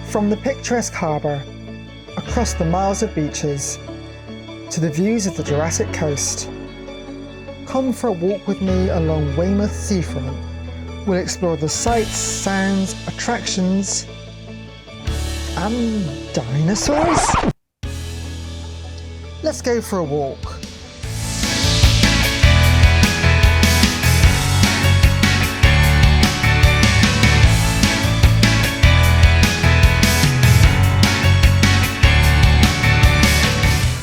From the picturesque harbour, across the miles of beaches, to the views of the Jurassic coast, come for a walk with me along Weymouth Seafront. We'll explore the sights, sounds, attractions, and dinosaurs? Let's go for a walk.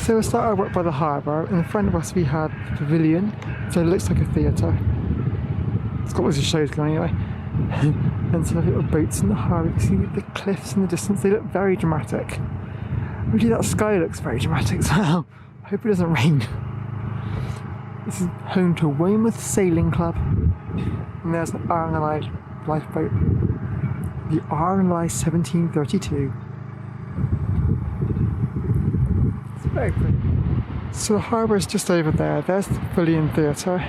So we'll start our walk by the harbour. In front of us we have the pavilion, so it looks like a theatre. It's got loads of shows going anyway. And some little boats in the harbour. You can see the cliffs in the distance, they look very dramatic. Really, that sky looks very dramatic as well. I hope it doesn't rain. This is home to Weymouth Sailing Club. And there's an R&I lifeboat. The R&I 1732. Very pretty. So the harbour is just over there. There's the Pavilion Theatre.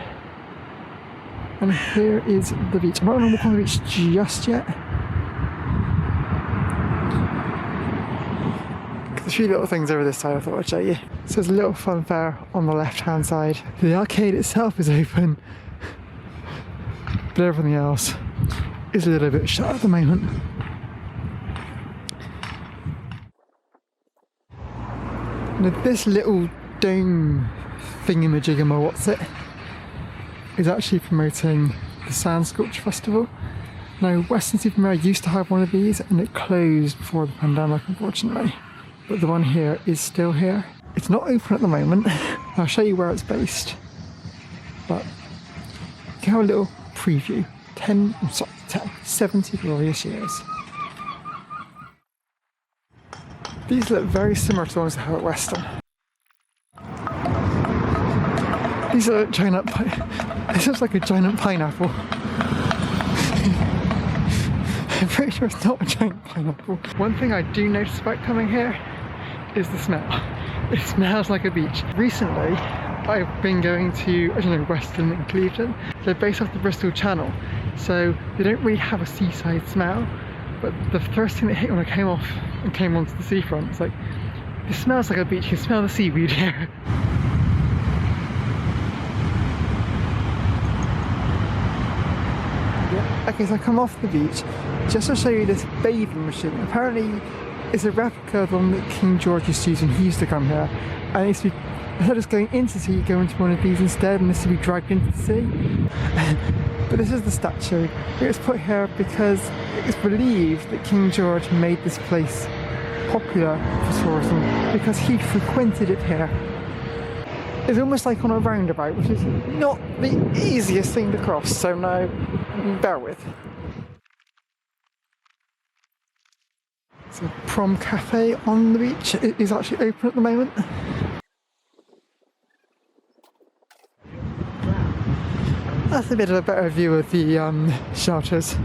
And here is the beach. I'm not going to walk on the beach just yet. There's a few little things over this side I thought I'd show you. So there's a little fun fair on the left hand side. The arcade itself is open, but everything else is a little bit shut at the moment. Now this little dome thingamajigama, what's it, is actually promoting the Sand Sculpture Festival. Now Weston-super-Mare used to have one of these and it closed before the pandemic unfortunately, but the one here is still here. It's not open at the moment. I'll show you where it's based, but you can have a little preview. 70 glorious years. These look very similar to the ones I have at Weston. These are giant this looks like a giant pineapple. I'm pretty sure it's not a giant pineapple. One thing I do notice about coming here is the smell. It smells like a beach. Recently, I've been going to, Weston and Clevedon. They're based off the Bristol Channel, so they don't really have a seaside smell. But the first thing that hit when I came off and came onto the seafront, it's like, this smells like a beach. You can smell the seaweed here. Okay, so I come off the beach just to show you this bathing machine. Apparently it's a replica of the one that King George used to use when he used to come here. And it used to be, instead of just going into the sea, you go into one of these instead, and this would be dragged into the sea. But this is the statue. It was put here because it's believed that King George made this place popular for tourism because he frequented it here. It's almost like on a roundabout, which is not the easiest thing to cross, so now bear with. So Prom Cafe on the beach. It is actually open at the moment. That's a bit of a better view of the shelters.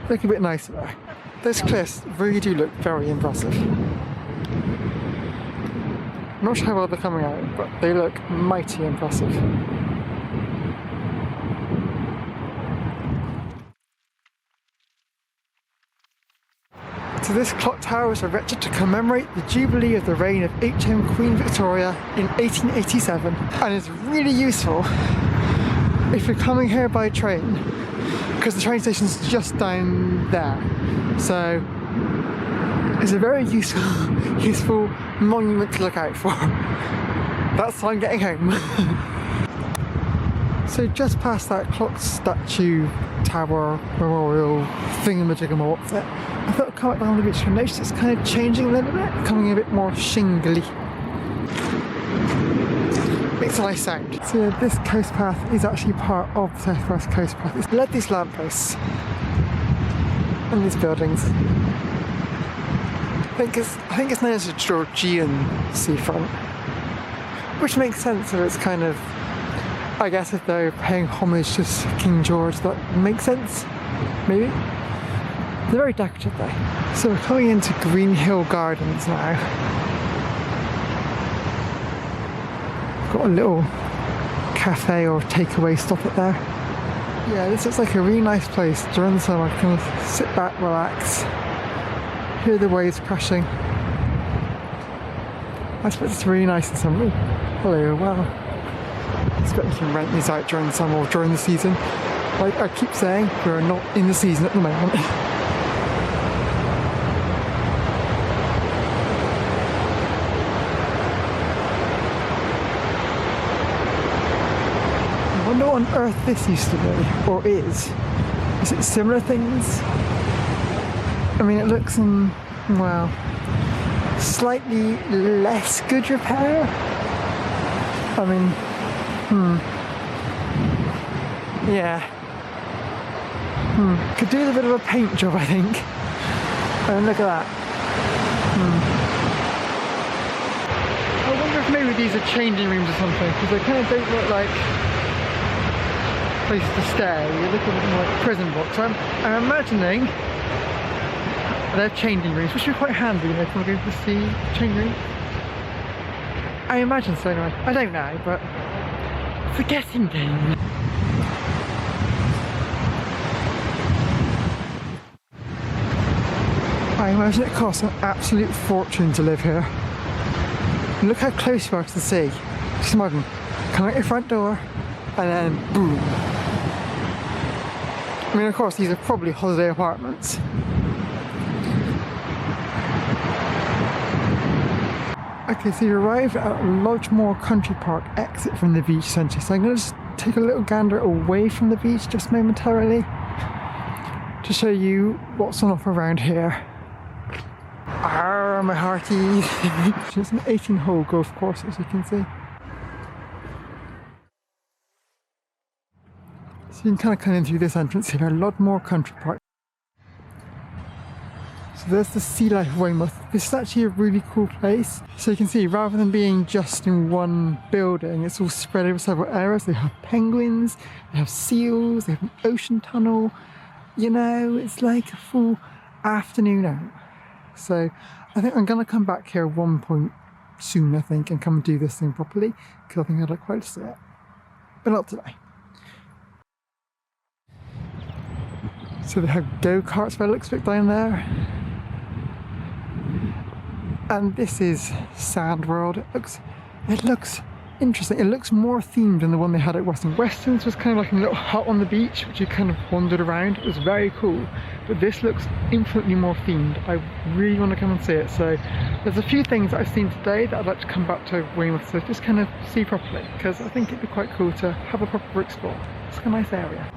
Look a bit nicer there. Those cliffs really do look very impressive. I'm not sure how well they're coming out, but they look mighty impressive. So this clock tower was erected to commemorate the Jubilee of the reign of HM Queen Victoria in 1887, and is really useful if you're coming here by train, because the train station's just down there. So it's a very useful monument to look out for. That's why I'm getting home. So just past that clock statue tower memorial thingamajigama, what's it? I thought I'd come up down the beach and notice it's kind of changing a little bit, becoming a bit more shingly. Makes a nice sound. So yeah, this coast path is actually part of the South West Coast Path. It's led these lampposts and these buildings. I think it's known as the Georgian seafront, which makes sense. So it's kind of, I guess if they're paying homage to King George, that makes sense, maybe. They're very decorative though. So we're coming into Green Hill Gardens now. Got a little cafe or takeaway stop it there. Yeah, this looks like a really nice place during the summer. Kind of sit back, relax, Hear the waves crashing. I suppose it's really nice in summer. Hello, wow. I expect you can rent these out during the summer or during the season. Like I keep saying, we're not in the season at the moment. I wonder what on earth this used to be, or is. Is it similar things? I mean, it looks in, well, slightly less good repair. I mean, yeah. Could do with a bit of a paint job, I think. And look at that. I wonder if maybe these are changing rooms or something, because they kind of don't look like places to stay. They look a bit more like prison box. I'm imagining they're changing rooms, which would be quite handy, you know, if we're going to see changing room. I imagine so anyway. I don't know, but it's a guessing game. I imagine it costs an absolute fortune to live here. Look how close you are to the sea. Just imagine, come out your front door and then boom. I mean, of course, these are probably holiday apartments. Okay, so you arrived at Lodgemore Country Park exit from the beach centre. So I'm going to just take a little gander away from the beach just momentarily to show you what's on offer around here. Arr, my hearties! It's an 18-hole golf course, as you can see. So you can kind of come in through this entrance here, Lodgemore Country Park. So there's the Sea Life Weymouth. This is actually a really cool place. So you can see, rather than being just in one building, it's all spread over several areas. They have penguins, they have seals, they have an ocean tunnel. You know, it's like a full afternoon out. So I think I'm going to come back here at one point soon, I think, and come and do this thing properly, because I think I'd like quite to see it. But not today. So they have go-karts by the looks of it down there. And this is Sand World. It looks interesting. It looks more themed than the one they had at Western. Western's was kind of like a little hut on the beach, which you kind of wandered around. It was very cool. But this looks infinitely more themed. I really want to come and see it. So there's a few things that I've seen today that I'd like to come back to Weymouth to just kind of see properly, because I think it'd be quite cool to have a proper explore. It's a nice area.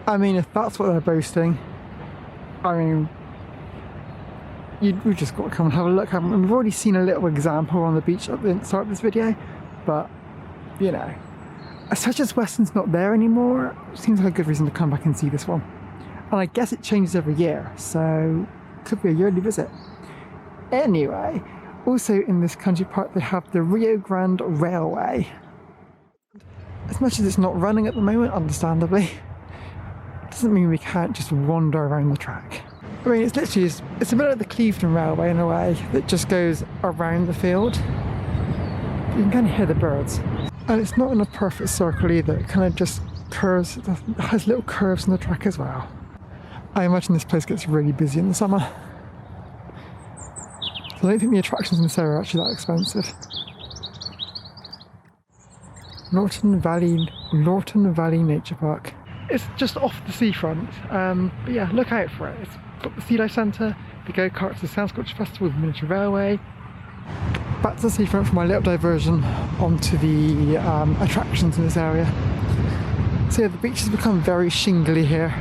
I mean, if that's what they're boasting, I mean, we've just got to come and have a look, haven't we? We've already seen a little example on the beach at the start of this video, but, you know, such as Western's not there anymore, it seems like a good reason to come back and see this one. And I guess it changes every year, so could be a yearly visit. Anyway, also in this country park they have the Rio Grande Railway. As much as it's not running at the moment, understandably, doesn't mean we can't just wander around the track. I mean, it's literally, it's a bit like the Clevedon Railway in a way, that just goes around the field. You can kind of hear the birds. And it's not in a perfect circle either, it kind of just curves, it has little curves in the track as well. I imagine this place gets really busy in the summer. So I don't think the attractions in this area are actually that expensive. Lorton Valley Nature Park. It's just off the seafront, but yeah, look out for it. It's got the Sea Life Centre, the go-karts, the Sound Sculpture Festival, the miniature railway. Back to the seafront for my little diversion onto the attractions in this area. So yeah, the beach has become very shingly here.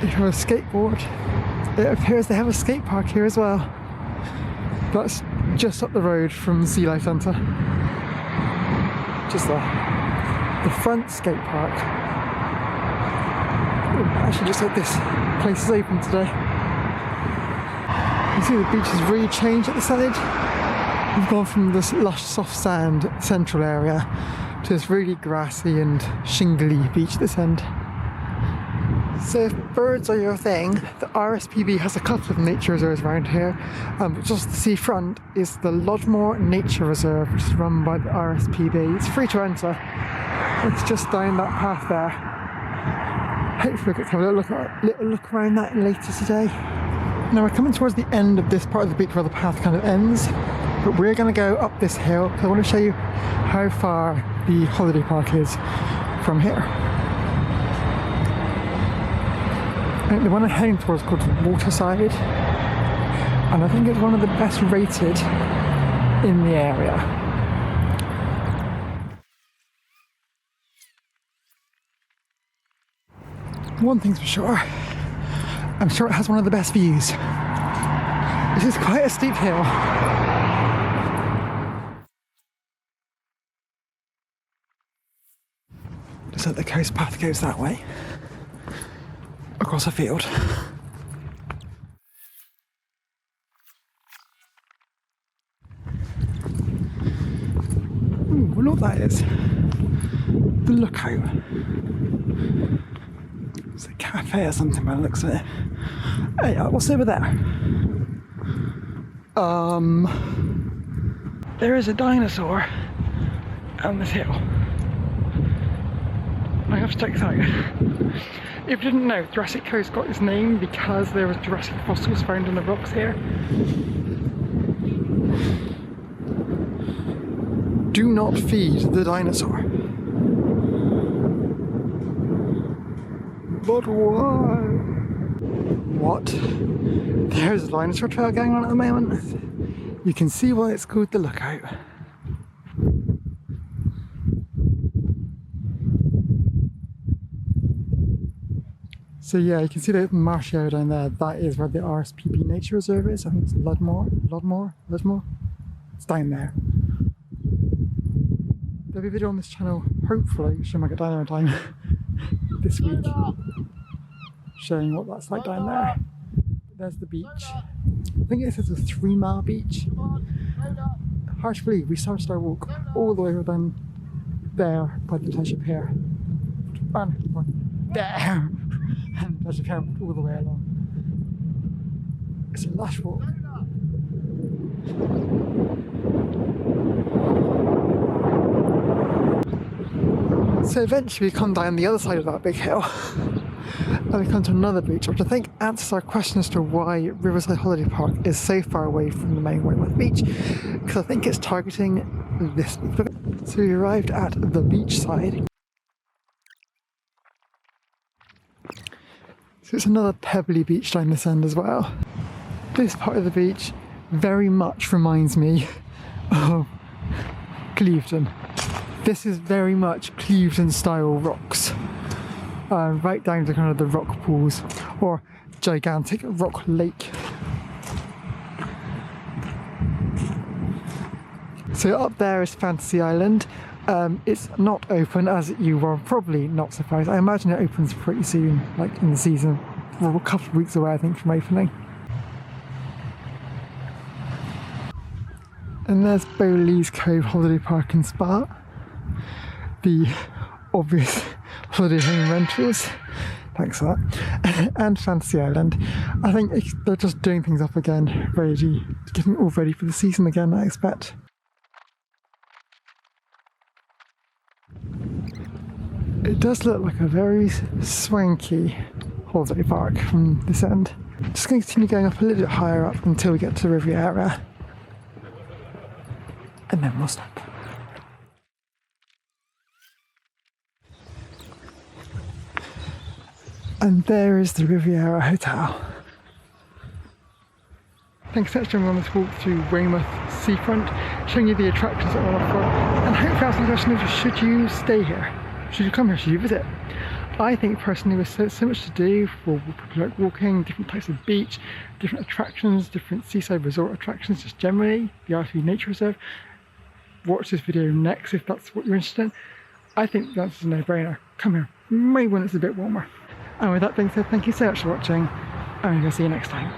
You have a skateboard. It appears they have a skate park here as well. That's just up the road from the Sea Life Centre. Just there. The front skate park. Ooh, actually just like this place is open today. You see the beach has really changed at the side. We've gone from this lush soft sand central area to this really grassy and shingly beach at this end. So if birds are your thing, the RSPB has a couple of nature reserves around here. Just the seafront is the Lodmore Nature Reserve, which is run by the RSPB. It's free to enter. It's just down that path there. Hopefully we'll get to have a little look around that later today. Now we're coming towards the end of this part of the beach where the path kind of ends, but we're going to go up this hill because I want to show you how far the holiday park is from here. The one I'm heading towards is called Waterside, and I think it's one of the best rated in the area. One thing's for sure, I'm sure it has one of the best views. This is quite a steep hill. Looks like the coast path goes that way, across a field. Ooh, look, that is the lookout. It's a cafe or something by the looks of it. Hey, what's over there? There is a dinosaur on this hill. I have to check this out. If you didn't know, Jurassic Coast got its name because there was Jurassic fossils found in the rocks here. Do not feed the dinosaur. But why? What? There's a dinosaur trail going on at the moment. You can see why it's called the Lookout. So yeah, you can see the marshy area down there. That is where the RSPB Nature Reserve is. I think it's Lodmore. It's down there. There'll be a video on this channel, hopefully, should I get down there in time this week, showing what that's like down there. There's the beach. I think it says a 3-mile beach. Hard to believe, we started our walk all the way down there by the pleasure pier. There! And the pleasure pier all the way along. It's a lush walk. So eventually we come down the other side of that big hill and we come to another beach, which I think answers our question as to why Riverside Holiday Park is so far away from the main Weymouth beach, because I think it's targeting this beach. So we arrived at the beach side. So it's another pebbly beach down this end as well. This part of the beach very much reminds me of Clevedon. This is very much Clevedon style rocks, right down to kind of the rock pools or gigantic rock lake. So up there is Fantasy Island. It's not open, as you were probably not surprised. I imagine it opens pretty soon, like in the season. We're a couple of weeks away, I think, from opening. And there's Bowleys Cove Holiday Park and Spa. The obvious holiday home rentals, thanks for that, and Fantasy Island. I think they're just doing things up again, ready, getting all ready for the season again, I expect. It does look like a very swanky holiday park from this end. Just going to continue going up a little bit higher up until we get to the Riviera, and then we'll stop. And there is the Riviera Hotel. Thanks so much for joining me on this walk through Weymouth Seafront, showing you the attractions that are on offer, and hopefully asking the question of, should you stay here? Should you come here? Should you visit? I think personally there's so much to do for people like walking, different types of beach, different attractions, different seaside resort attractions, just generally, the RSPB Nature Reserve. Watch this video next if that's what you're interested in. I think that's a no-brainer. Come here, maybe when it's a bit warmer. And with that being said, thank you so much for watching, and I'm going to see you next time.